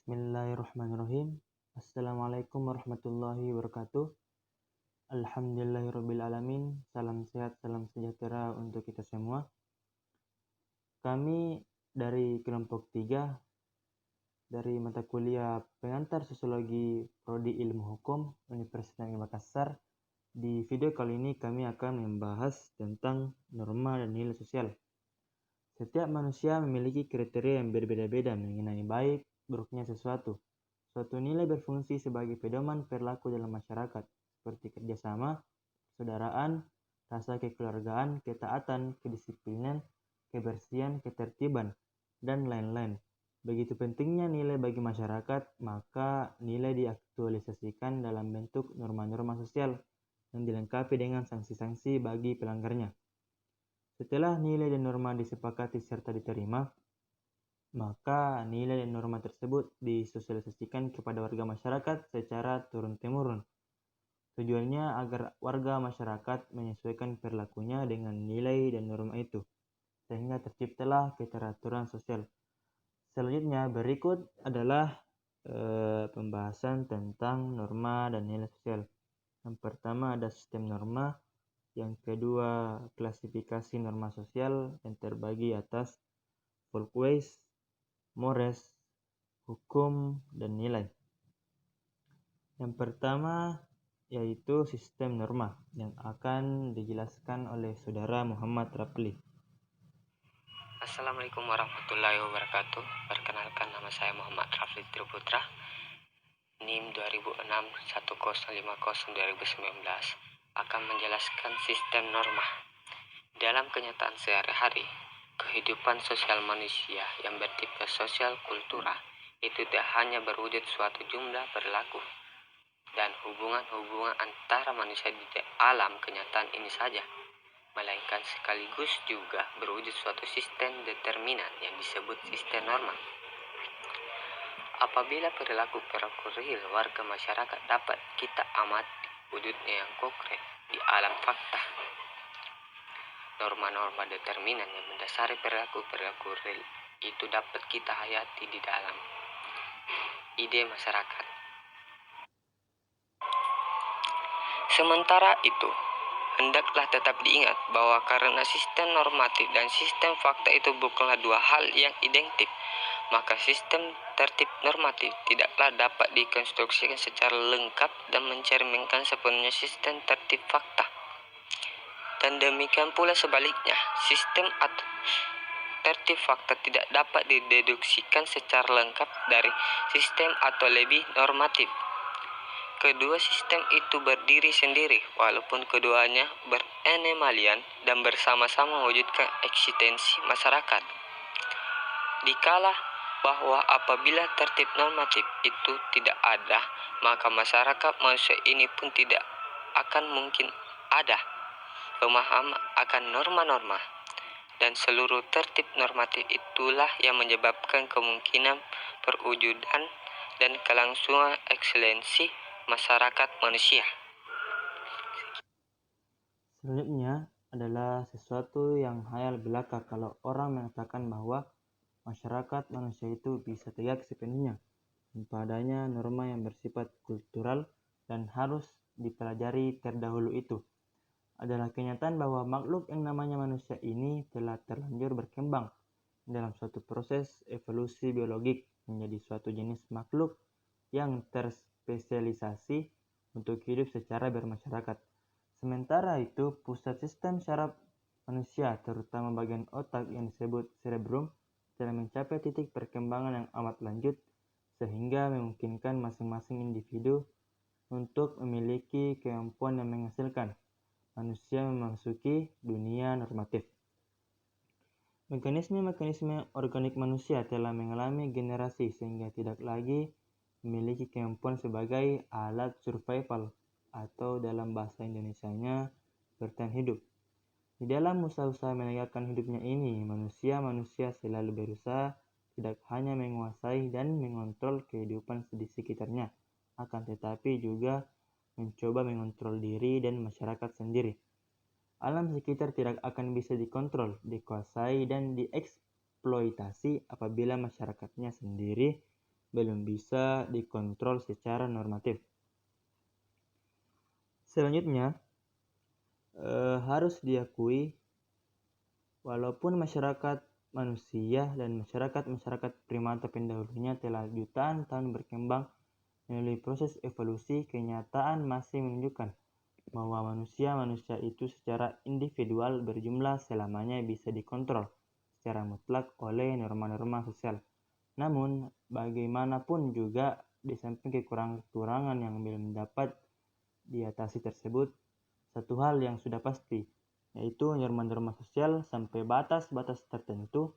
Bismillahirrahmanirrahim. Assalamualaikum warahmatullahi wabarakatuh. Alhamdulillahirrabbilalamin. Salam sehat, salam sejahtera untuk kita semua. Kami dari kelompok 3 dari mata kuliah pengantar sosiologi Prodi Ilmu Hukum Universitas Negeri Makassar. Di video kali ini kami akan membahas tentang norma dan nilai sosial. Setiap manusia memiliki kriteria yang berbeda-beda mengenai baik buruknya sesuatu. Suatu nilai berfungsi sebagai pedoman perilaku dalam masyarakat, seperti kerjasama, persaudaraan, rasa kekeluargaan, ketaatan, kedisiplinan, kebersihan, ketertiban, dan lain-lain. Begitu pentingnya nilai bagi masyarakat, maka nilai diaktualisasikan dalam bentuk norma-norma sosial yang dilengkapi dengan sanksi-sanksi bagi pelanggarnya. Setelah nilai dan norma disepakati serta diterima, maka nilai dan norma tersebut disosialisasikan kepada warga masyarakat secara turun-temurun. Tujuannya agar warga masyarakat menyesuaikan perilakunya dengan nilai dan norma itu, sehingga terciptalah keteraturan sosial. Selanjutnya berikut adalah pembahasan tentang norma dan nilai sosial. Yang pertama ada sistem norma, yang kedua klasifikasi norma sosial yang terbagi atas Folkways, Mores, hukum, dan nilai. Yang pertama yaitu sistem norma yang akan dijelaskan oleh Saudara Muhammad Rapli. Assalamualaikum warahmatullahi wabarakatuh. Perkenalkan, nama saya Muhammad Rapli Triputra, NIM 200610502019, akan menjelaskan sistem norma. Dalam kenyataan sehari-hari, kehidupan sosial manusia yang bertipe sosial kultural itu tidak hanya berwujud suatu jumlah perilaku dan hubungan-hubungan antara manusia di alam kenyataan ini saja, melainkan sekaligus juga berwujud suatu sistem determinan yang disebut sistem norma. Apabila perilaku real warga masyarakat dapat kita amati wujudnya yang konkret di alam fakta, norma-norma determinan yang mendasari perilaku real itu dapat kita hayati di dalam ide masyarakat. Sementara itu, hendaklah tetap diingat bahwa karena sistem normatif dan sistem fakta itu bukanlah dua hal yang identik, maka sistem tertib normatif tidaklah dapat dikonstruksikan secara lengkap dan mencerminkan sepenuhnya sistem tertib fakta. Dan demikian pula sebaliknya, sistem atau tertib fakta tidak dapat dideduksikan secara lengkap dari sistem atau lebih normatif. Kedua sistem itu berdiri sendiri, walaupun keduanya berenemalian dan bersama-sama mewujudkan eksistensi masyarakat. Dikala bahwa apabila tertib normatif itu tidak ada, maka masyarakat manusia ini pun tidak akan mungkin ada pemahaman akan norma-norma. Dan seluruh tertib normatif itulah yang menyebabkan kemungkinan perwujudan dan kelangsungan eksistensi masyarakat manusia. Selanjutnya adalah sesuatu yang hayal belaka kalau orang mengatakan bahwa masyarakat manusia itu bisa tegak sepenuhnya tanpa adanya norma yang bersifat kultural dan harus dipelajari terdahulu. Itu adalah kenyataan bahwa makhluk yang namanya manusia ini telah terlanjur berkembang dalam suatu proses evolusi biologik menjadi suatu jenis makhluk yang terspesialisasi untuk hidup secara bermasyarakat. Sementara itu, pusat sistem syaraf manusia, terutama bagian otak yang disebut cerebrum, telah mencapai titik perkembangan yang amat lanjut sehingga memungkinkan masing-masing individu untuk memiliki kemampuan yang menghasilkan manusia memasuki dunia normatif. Mekanisme-mekanisme organik manusia telah mengalami generasi sehingga tidak lagi memiliki kemampuan sebagai alat survival atau dalam bahasa Indonesianya bertahan hidup. Di dalam usaha-usaha menegakkan hidupnya ini, manusia selalu berusaha tidak hanya menguasai dan mengontrol kehidupan di sekitarnya, akan tetapi juga mencoba mengontrol diri dan masyarakat sendiri. Alam sekitar tidak akan bisa dikontrol, dikuasai, dan dieksploitasi apabila masyarakatnya sendiri belum bisa dikontrol secara normatif. Selanjutnya, harus diakui walaupun masyarakat manusia dan masyarakat primata pendahulunya telah jutaan tahun berkembang melalui proses evolusi, kenyataan masih menunjukkan bahwa manusia itu secara individual berjumlah selamanya bisa dikontrol secara mutlak oleh norma-norma sosial. Namun, bagaimanapun juga, di samping kekurangan yang belum dapat diatasi tersebut, satu hal yang sudah pasti, yaitu norma-norma sosial sampai batas-batas tertentu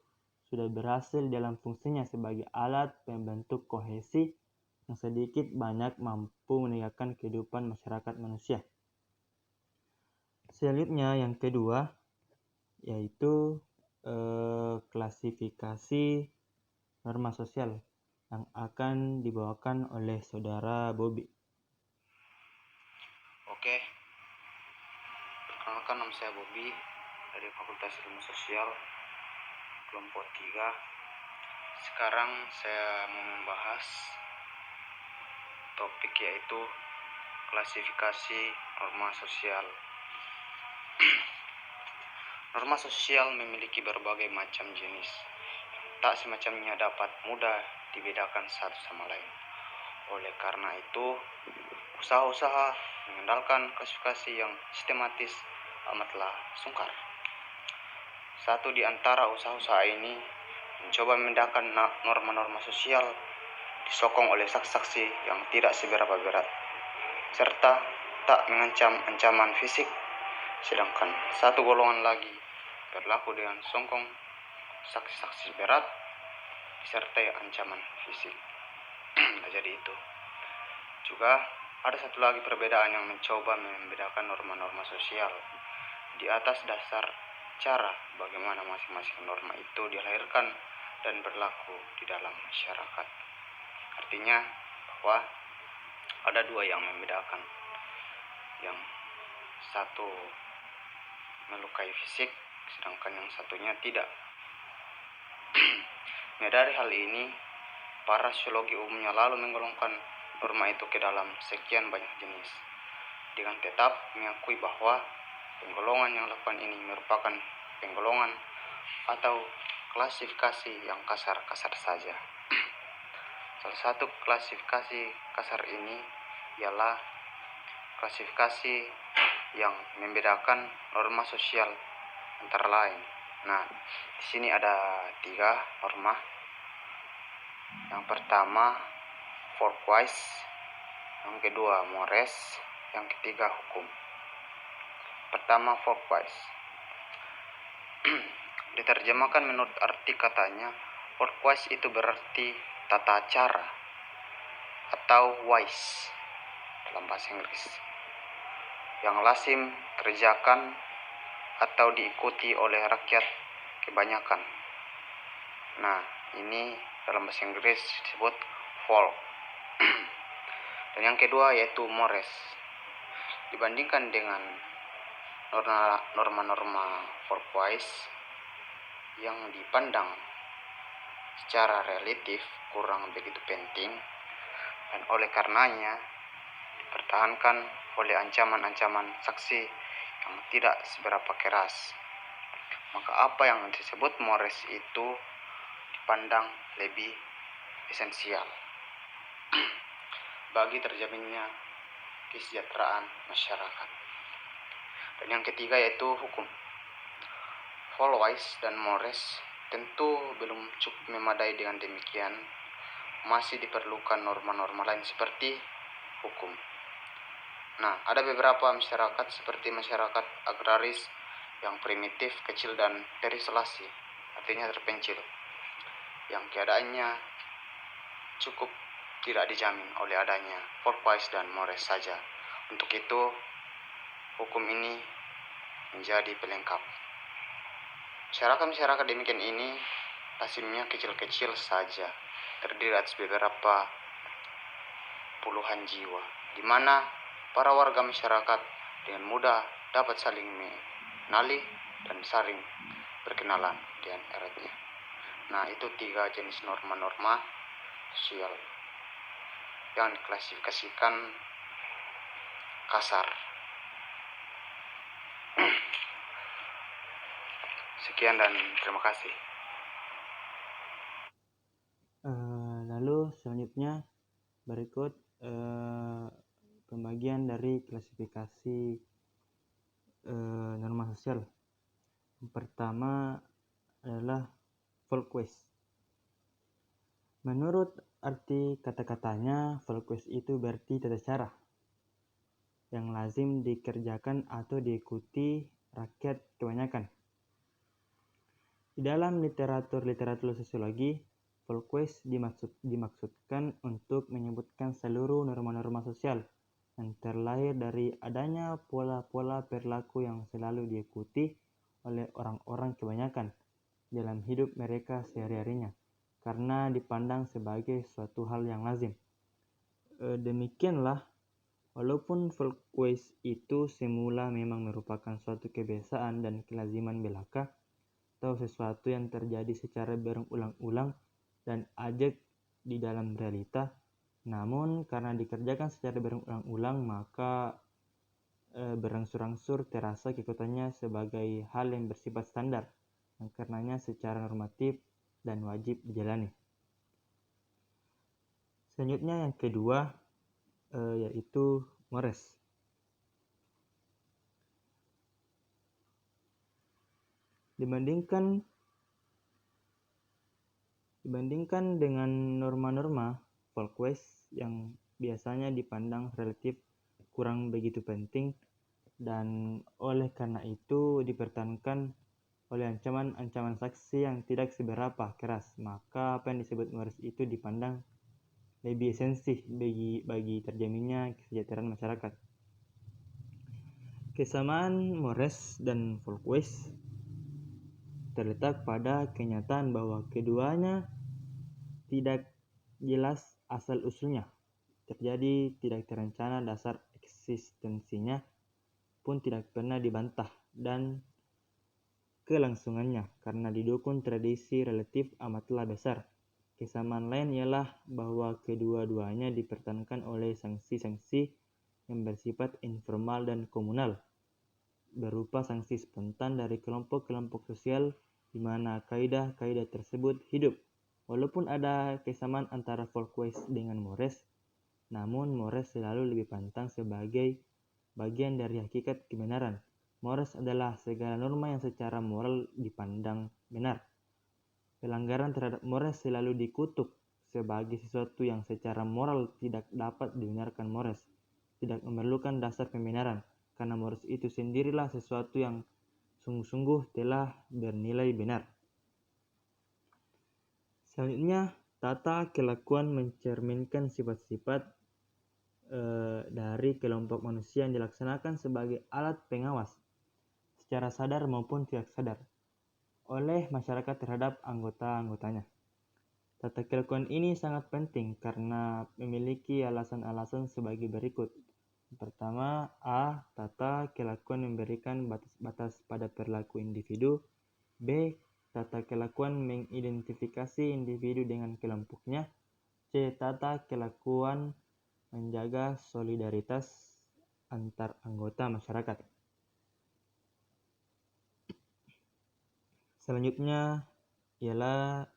sudah berhasil dalam fungsinya sebagai alat pembentuk kohesi yang sedikit banyak mampu menegakkan kehidupan masyarakat manusia. Selanjutnya yang kedua, yaitu klasifikasi norma sosial yang akan dibawakan oleh saudara Bobby. Oke, perkenalkan, nama saya Bobby dari Fakultas Ilmu Sosial kelompok 3. Sekarang saya mau membahas topik yaitu klasifikasi norma sosial. Norma sosial memiliki berbagai macam jenis. Tak semacamnya dapat mudah dibedakan satu sama lain. Oleh karena itu, usaha-usaha mengandalkan klasifikasi yang sistematis amatlah sungkar. Satu di antara usaha-usaha ini mencoba membedakan norma-norma sosial disokong oleh saksi-saksi yang tidak seberapa berat, serta tak mengancam ancaman fisik, sedangkan satu golongan lagi berlaku dengan songkong saksi-saksi berat disertai ancaman fisik. Jadi itu. Juga ada satu lagi perbedaan yang mencoba membedakan norma-norma sosial di atas dasar cara bagaimana masing-masing norma itu dilahirkan dan berlaku di dalam masyarakat. Artinya bahwa ada dua yang membedakan. Yang satu melukai fisik, sedangkan yang satunya tidak. Dari hal ini, para sosiologi umumnya lalu menggolongkan norma itu ke dalam sekian banyak jenis, dengan tetap mengakui bahwa penggolongan yang lakukan ini merupakan penggolongan atau klasifikasi yang kasar-kasar saja. Salah satu klasifikasi kasar ini ialah klasifikasi yang membedakan norma sosial antara lain. Nah, di sini ada 3 norma. Yang pertama Folkways, yang kedua Mores, yang ketiga hukum. Pertama Folkways. Diterjemahkan menurut arti katanya, Folkways itu berarti tata cara atau wise dalam bahasa Inggris, yang lazim kerjakan atau diikuti oleh rakyat kebanyakan. Nah, ini dalam bahasa Inggris disebut folk. Dan yang kedua yaitu mores. Dibandingkan dengan norma-norma folkwise yang dipandang secara relatif kurang begitu penting, dan oleh karenanya dipertahankan oleh ancaman-ancaman saksi yang tidak seberapa keras. Maka apa yang disebut mores itu dipandang lebih esensial bagi terjaminnya kesejahteraan masyarakat. Dan yang ketiga yaitu hukum. Folkways dan mores tentu belum cukup memadai. Dengan demikian, masih diperlukan norma-norma lain seperti hukum. Nah, ada beberapa masyarakat seperti masyarakat agraris yang primitif, kecil, dan terisolasi, artinya terpencil, yang keadaannya cukup tidak dijamin oleh adanya Folkways dan mores saja. Untuk itu, hukum ini menjadi pelengkap. Masyarakat demikian ini lazimnya kecil-kecil saja, terdiri atas beberapa puluhan jiwa, di mana para warga masyarakat dengan mudah dapat saling mengenali dan saling berkenalan dengan eratnya. Nah, itu 3 jenis norma-norma sosial yang diklasifikasikan kasar. Sekian dan terima kasih. Lalu selanjutnya berikut pembagian dari klasifikasi norma sosial. Yang pertama adalah Folkways. Menurut arti kata-katanya, Folkways itu berarti tata cara yang lazim dikerjakan atau diikuti rakyat kebanyakan. Di dalam literatur sosiologi, Folkways dimaksudkan untuk menyebutkan seluruh norma-norma sosial yang terlahir dari adanya pola-pola perilaku yang selalu diikuti oleh orang-orang kebanyakan dalam hidup mereka sehari-harinya, karena dipandang sebagai suatu hal yang lazim. Demikianlah, walaupun Folkways itu semula memang merupakan suatu kebiasaan dan kelaziman belaka, atau sesuatu yang terjadi secara berulang-ulang dan ajak di dalam realita, namun karena dikerjakan secara berulang-ulang maka berangsur-angsur terasa keikutannya sebagai hal yang bersifat standar, yang karenanya secara normatif dan wajib dijalani. Selanjutnya yang kedua yaitu Mores. Dibandingkan dengan norma-norma Folkways yang biasanya dipandang relatif kurang begitu penting dan oleh karena itu dipertahankan oleh ancaman saksi yang tidak seberapa keras, maka apa yang disebut Mores itu dipandang lebih esensi bagi terjaminnya kesejahteraan masyarakat. Kesamaan Mores dan Folkways terletak pada kenyataan bahwa keduanya tidak jelas asal-usulnya, terjadi tidak terencana, dasar eksistensinya pun tidak pernah dibantah, dan kelangsungannya karena didukung tradisi relatif amatlah besar. Kesamaan lain ialah bahwa kedua-duanya dipertahankan oleh sanksi-sanksi yang bersifat informal dan komunal, berupa sanksi spontan dari kelompok-kelompok sosial di mana kaidah-kaidah tersebut hidup. Walaupun ada kesamaan antara Folkways dengan Mores, namun Mores selalu lebih pantang sebagai bagian dari hakikat kebenaran. Mores adalah segala norma yang secara moral dipandang benar. Pelanggaran terhadap Mores selalu dikutuk sebagai sesuatu yang secara moral tidak dapat dibenarkan. Mores tidak memerlukan dasar pembenaran, karena Mores itu sendirilah sesuatu yang sungguh-sungguh telah bernilai benar. Selanjutnya, tata kelakuan mencerminkan sifat-sifat dari kelompok manusia yang dilaksanakan sebagai alat pengawas secara sadar maupun tidak sadar oleh masyarakat terhadap anggota-anggotanya. Tata kelakuan ini sangat penting karena memiliki alasan-alasan sebagai berikut. Pertama, tata kelakuan memberikan batas-batas pada perilaku individu. B. Tata kelakuan mengidentifikasi individu dengan kelompoknya. C. Tata kelakuan menjaga solidaritas antar anggota masyarakat. Selanjutnya ialah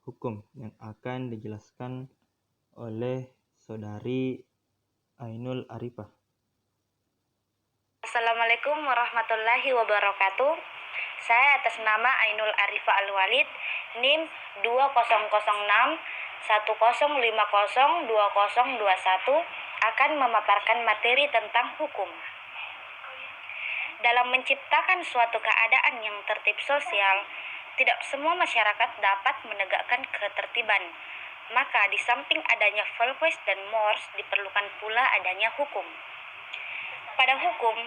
hukum yang akan dijelaskan oleh Saudari Ainul Arifah. Assalamualaikum warahmatullahi wabarakatuh. Saya atas nama Ainul Arifah Al-Walid, NIM 20502021 akan memaparkan materi tentang hukum. Dalam menciptakan suatu keadaan yang tertib sosial, tidak semua masyarakat dapat menegakkan ketertiban. Maka di samping adanya Folkways dan Mores diperlukan pula adanya hukum. Pada hukum,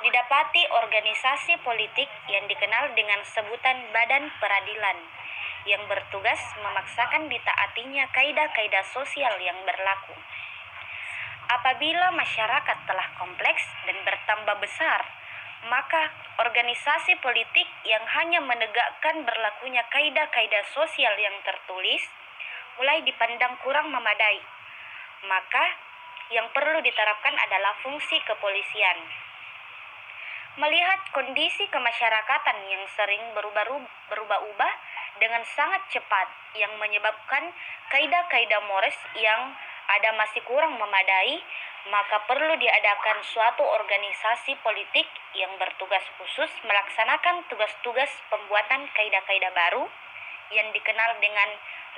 didapati organisasi politik yang dikenal dengan sebutan Badan Peradilan, yang bertugas memaksakan ditaatinya kaidah-kaidah sosial yang berlaku. Apabila masyarakat telah kompleks dan bertambah besar, maka organisasi politik yang hanya menegakkan berlakunya kaidah-kaidah sosial yang tertulis mulai dipandang kurang memadai. Maka yang perlu diterapkan adalah fungsi kepolisian. Melihat kondisi kemasyarakatan yang sering berubah-ubah dengan sangat cepat yang menyebabkan kaidah-kaidah moral yang ada masih kurang memadai, maka perlu diadakan suatu organisasi politik yang bertugas khusus melaksanakan tugas-tugas pembuatan kaidah-kaidah baru yang dikenal dengan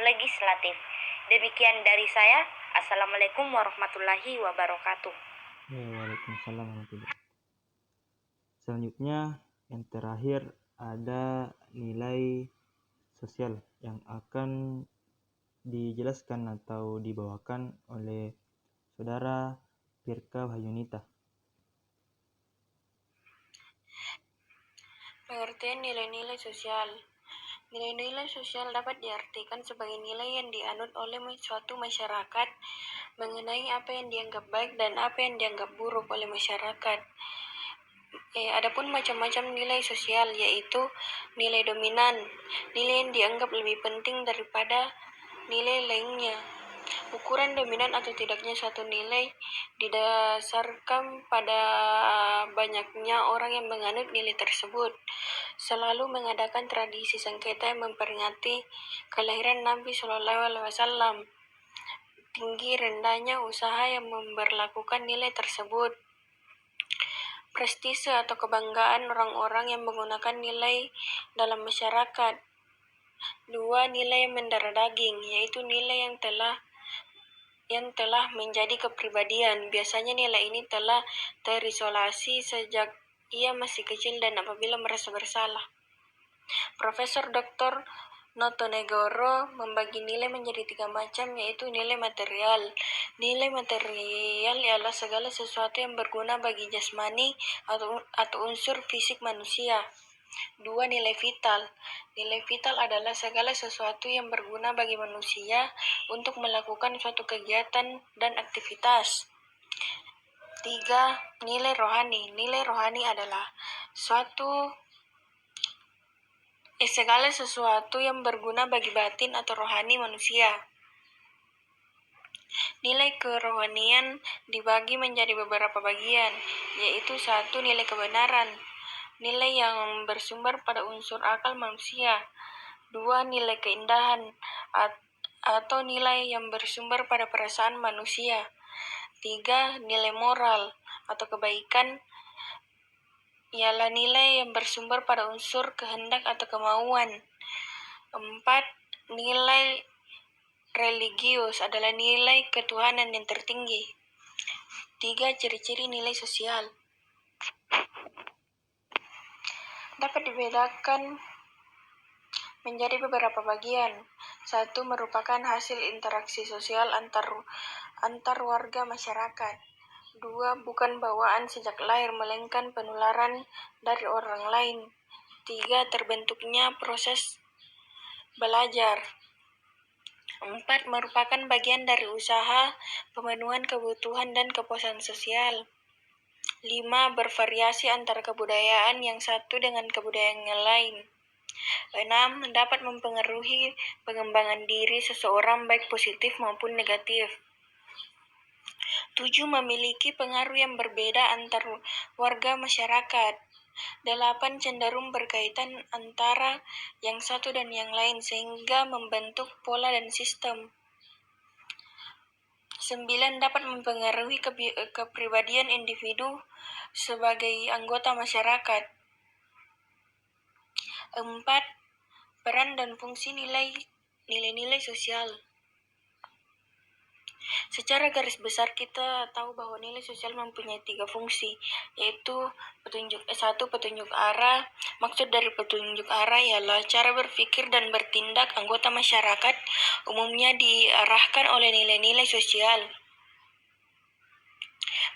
legislatif. Demikian dari saya. Assalamualaikum warahmatullahi wabarakatuh. Waalaikumsalam warahmatullahi wabarakatuh. Selanjutnya, yang terakhir ada nilai sosial yang akan dijelaskan atau dibawakan oleh Saudara Pirka Wahyunita. Pengertian nilai-nilai sosial. Nilai-nilai sosial dapat diartikan sebagai nilai yang dianut oleh suatu masyarakat mengenai apa yang dianggap baik dan apa yang dianggap buruk oleh masyarakat. Adapun macam-macam nilai sosial, yaitu nilai dominan, nilai yang dianggap lebih penting daripada nilai lainnya. Ukuran dominan atau tidaknya suatu nilai didasarkan pada banyaknya orang yang menganut nilai tersebut. Selalu mengadakan tradisi sengketa yang memperingati kelahiran Nabi SAW. Tinggi rendahnya usaha yang memberlakukan nilai tersebut. Prestise atau kebanggaan orang-orang yang menggunakan nilai dalam masyarakat. 2. Nilai yang mendarah daging, yaitu nilai yang telah menjadi kepribadian. Biasanya nilai ini telah terisolasi sejak ia masih kecil dan apabila merasa bersalah. Profesor Dr. Notonegoro membagi nilai menjadi 3 macam, yaitu nilai material. Nilai material ialah segala sesuatu yang berguna bagi jasmani atau unsur fisik manusia. 2. Nilai vital. Nilai vital adalah segala sesuatu yang berguna bagi manusia untuk melakukan suatu kegiatan dan aktivitas. 3. Nilai rohani. Nilai rohani adalah segala sesuatu yang berguna bagi batin atau rohani manusia. Nilai kerohanian dibagi menjadi beberapa bagian, yaitu 1. Nilai kebenaran, nilai yang bersumber pada unsur akal manusia. 2. Nilai keindahan atau nilai yang bersumber pada perasaan manusia. 3. Nilai moral atau kebaikan, ialah nilai yang bersumber pada unsur kehendak atau kemauan. 4. Nilai religius adalah nilai ketuhanan yang tertinggi. 3. Ciri-ciri nilai sosial. Dapat dibedakan menjadi beberapa bagian. 1. Merupakan hasil interaksi sosial antar warga masyarakat. 2. Bukan bawaan sejak lahir, melainkan penularan dari orang lain. 3. Terbentuknya proses belajar. 4. Merupakan bagian dari usaha pemenuhan kebutuhan dan kepuasan sosial. 5. Bervariasi antara kebudayaan yang satu dengan kebudayaan yang lain. 6. Dapat mempengaruhi pengembangan diri seseorang baik positif maupun negatif. 7. Memiliki pengaruh yang berbeda antar warga masyarakat. 8. Cenderung berkaitan antara yang satu dan yang lain sehingga membentuk pola dan sistem. 9. Dapat mempengaruhi kepribadian individu sebagai anggota masyarakat. 4. Peran dan fungsi nilai-nilai sosial. Secara garis besar kita tahu bahwa nilai sosial mempunyai 3 fungsi, yaitu 1. Petunjuk arah. Maksud dari petunjuk arah ialah cara berpikir dan bertindak anggota masyarakat umumnya diarahkan oleh nilai-nilai sosial.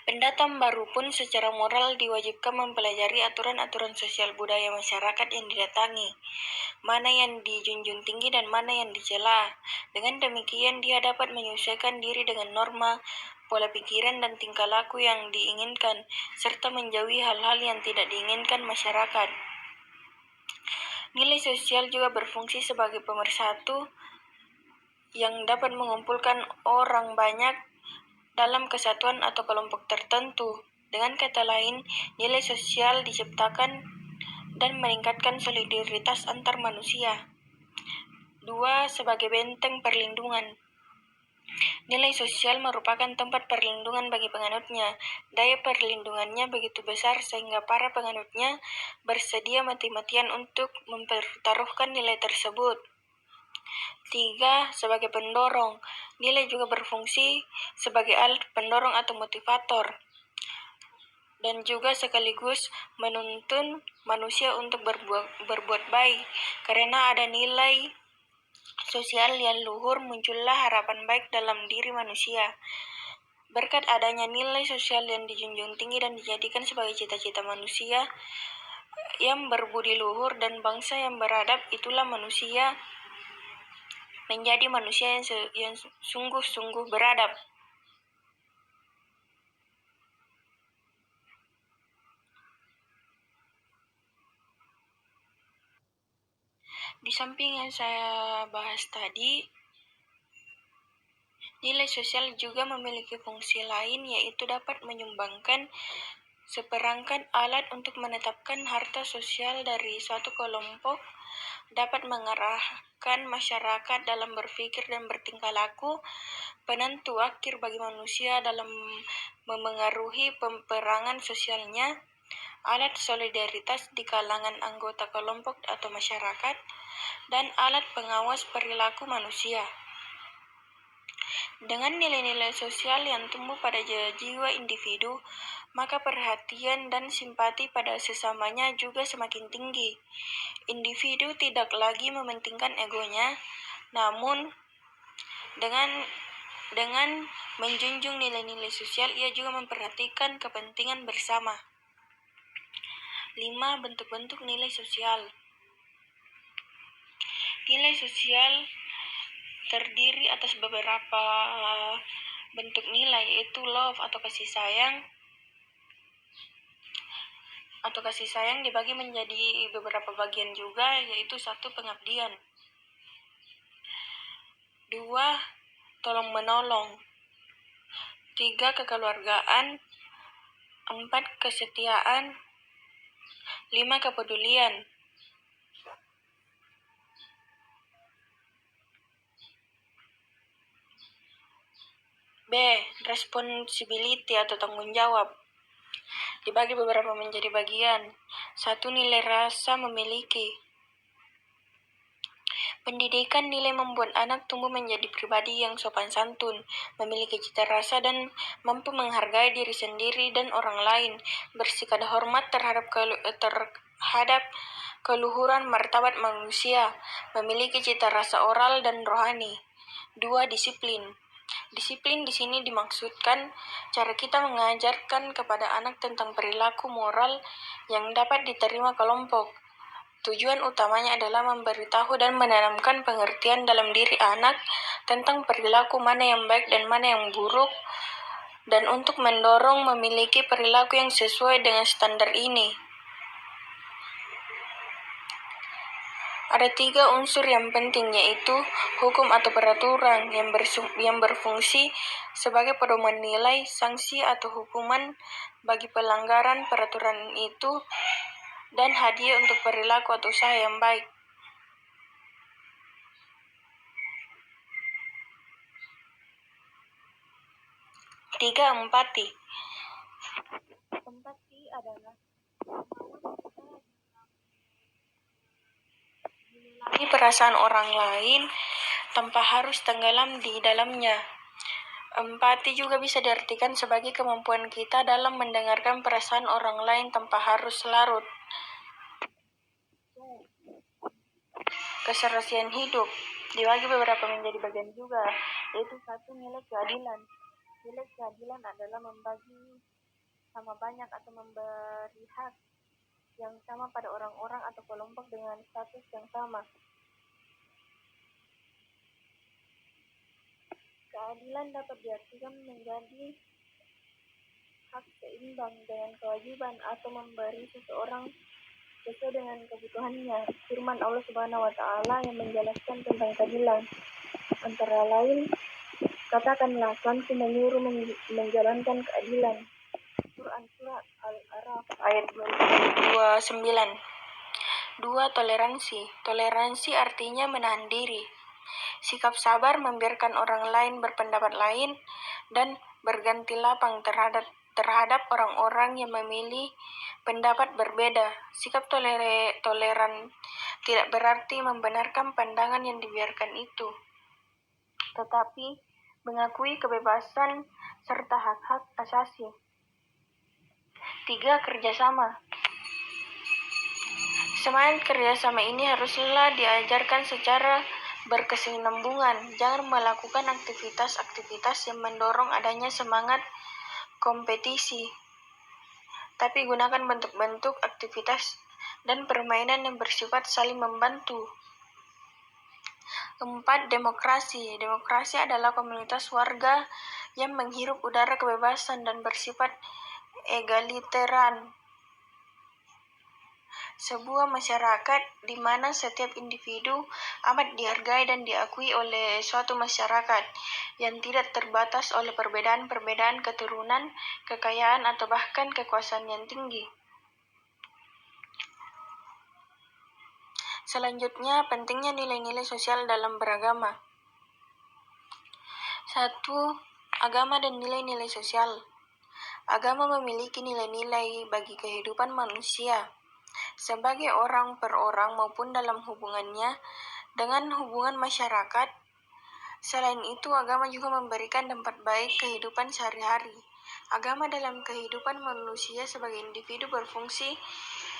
Pendatang baru pun secara moral diwajibkan mempelajari aturan-aturan sosial budaya masyarakat yang didatangi, mana yang dijunjung tinggi dan mana yang dicela. Dengan demikian dia dapat menyesuaikan diri dengan norma, pola pikiran dan tingkah laku yang diinginkan, serta menjauhi hal-hal yang tidak diinginkan masyarakat. Nilai sosial juga berfungsi sebagai pemersatu yang dapat mengumpulkan orang banyak dalam kesatuan atau kelompok tertentu. Dengan kata lain, nilai sosial diciptakan dan meningkatkan solidaritas antar manusia. 2. Sebagai benteng perlindungan. Nilai sosial merupakan tempat perlindungan bagi penganutnya. Daya perlindungannya begitu besar sehingga para penganutnya bersedia mati-matian untuk mempertaruhkan nilai tersebut. 3. Sebagai pendorong. Nilai juga berfungsi sebagai alat pendorong atau motivator dan juga sekaligus menuntun manusia untuk berbuat baik. Karena ada nilai sosial yang luhur, muncullah harapan baik dalam diri manusia. Berkat adanya nilai sosial yang dijunjung tinggi dan dijadikan sebagai cita-cita manusia yang berbudi luhur dan bangsa yang beradab, itulah manusia menjadi manusia yang sungguh-sungguh beradab. Di samping yang saya bahas tadi, nilai sosial juga memiliki fungsi lain, yaitu dapat menyumbangkan seperangkat alat untuk menetapkan harta sosial dari suatu kelompok, dapat mengarahkan masyarakat dalam berpikir dan bertingkah laku, penentu akhir bagi manusia dalam memengaruhi peperangan sosialnya, alat solidaritas di kalangan anggota kelompok atau masyarakat, dan alat pengawas perilaku manusia. Dengan nilai-nilai sosial yang tumbuh pada jiwa individu, maka perhatian dan simpati pada sesamanya juga semakin tinggi. Individu tidak lagi mementingkan egonya, namun dengan menjunjung nilai-nilai sosial, ia juga memperhatikan kepentingan bersama. 5. Bentuk-bentuk nilai sosial. Nilai sosial terdiri atas beberapa bentuk nilai, yaitu love atau kasih sayang dibagi menjadi beberapa bagian juga, yaitu 1. Pengabdian, 2. Tolong menolong, 3. Kekeluargaan, 4. Kesetiaan, 5. Kepedulian. B. Responsibility atau tanggung jawab. Dibagi beberapa menjadi bagian. 1. Nilai rasa memiliki. Pendidikan nilai membuat anak tumbuh menjadi pribadi yang sopan santun, memiliki cita rasa dan mampu menghargai diri sendiri dan orang lain, bersikap hormat terhadap keluhuran martabat manusia, memiliki cita rasa oral dan rohani. 2. Disiplin. Disiplin di sini dimaksudkan cara kita mengajarkan kepada anak tentang perilaku moral yang dapat diterima kelompok. Tujuan utamanya adalah memberitahu dan menanamkan pengertian dalam diri anak tentang perilaku mana yang baik dan mana yang buruk, dan untuk mendorong memiliki perilaku yang sesuai dengan standar ini. Ada 3 unsur yang penting, yaitu hukum atau peraturan yang berfungsi sebagai pedoman nilai, sanksi atau hukuman bagi pelanggaran peraturan itu, dan hadiah untuk perilaku atau usaha yang baik. 3. Empati. Empati adalah perasaan orang lain tanpa harus tenggelam di dalamnya. Empati juga bisa diartikan sebagai kemampuan kita dalam mendengarkan perasaan orang lain tanpa harus larut. Keserasian hidup dibagi beberapa menjadi bagian juga, yaitu 1. Nilai keadilan. Nilai keadilan adalah membagi sama banyak atau memberi hak yang sama pada orang-orang atau kelompok dengan status yang sama. Keadilan dapat diartikan menjadi hak seimbang dengan kewajiban atau memberi seseorang sesuai dengan kebutuhannya. Firman Allah Subhanahu wa Ta'ala yang menjelaskan tentang keadilan. Antara lain, katakanlah Tuanku menyuruh menjalankan keadilan. Quran Surah Al-A'raf ayat 29. 2. Toleransi. Toleransi artinya menahan diri. Sikap sabar membiarkan orang lain berpendapat lain dan berganti lapang terhadap orang-orang yang memilih pendapat berbeda. Sikap toleran tidak berarti membenarkan pandangan yang dibiarkan itu, tetapi mengakui kebebasan serta hak-hak asasi. 3. Kerjasama. Semangat kerjasama ini haruslah diajarkan secara berkesinambungan. Jangan melakukan aktivitas-aktivitas yang mendorong adanya semangat kompetisi, tapi gunakan bentuk-bentuk aktivitas dan permainan yang bersifat saling membantu. 4. Demokrasi. Demokrasi adalah komunitas warga yang menghirup udara kebebasan dan bersifat egaliteran. Sebuah masyarakat di mana setiap individu amat dihargai dan diakui oleh suatu masyarakat yang tidak terbatas oleh perbedaan-perbedaan keturunan, kekayaan, atau bahkan kekuasaan yang tinggi. Selanjutnya, pentingnya nilai-nilai sosial dalam beragama. 1. Agama dan nilai-nilai sosial. Agama memiliki nilai-nilai bagi kehidupan manusia sebagai orang per orang maupun dalam hubungannya dengan hubungan masyarakat. Selain itu, agama juga memberikan dampak baik kehidupan sehari-hari. Agama dalam kehidupan manusia sebagai individu berfungsi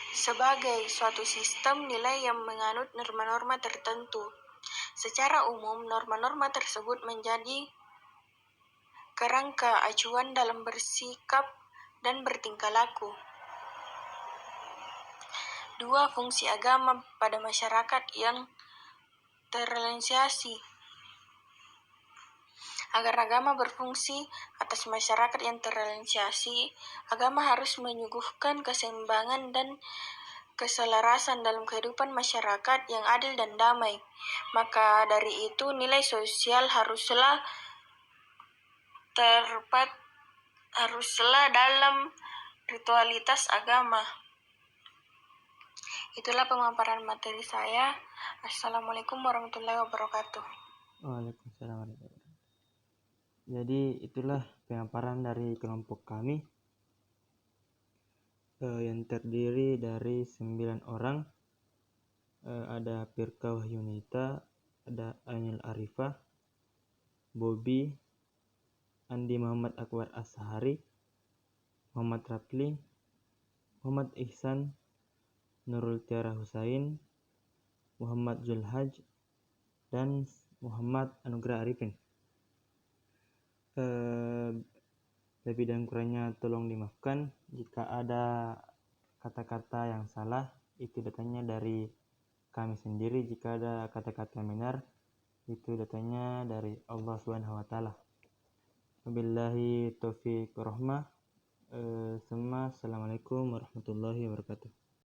sebagai suatu sistem nilai yang menganut norma-norma tertentu. Secara umum, norma-norma tersebut menjadi kerangka acuan dalam bersikap dan bertingkah laku. 2. Fungsi agama pada masyarakat yang terrealisasi. Agar agama berfungsi atas masyarakat yang terrealisasi, agama harus menyuguhkan keseimbangan dan keselarasan dalam kehidupan masyarakat yang adil dan damai. Maka dari itu, nilai sosial haruslah dalam ritualitas agama. Itulah pemaparan materi saya. Assalamualaikum warahmatullahi wabarakatuh. Waalaikumsalam warahmatullahi wabarakatuh. Jadi itulah pemaparan dari kelompok kami yang terdiri dari 9 orang. Ada Pirka Wahyunita, ada Ainul Arifah, Bobby, Andi Muhammad Akbar Ashari, Muhammad Rapli, Muhammad Ihsan, Nurul Tiara Husain, Muhammad Zulhaj, dan Muhammad Anugrah Arifin. Lebih dan kurangnya tolong dimaafkan. Jika ada kata-kata yang salah, itu datanya dari kami sendiri. Jika ada kata-kata yang benar, itu datanya dari Allah Subhanahu wa Ta'ala. Wabillahi taufiq warahmah. Assalamualaikum warahmatullahi wabarakatuh.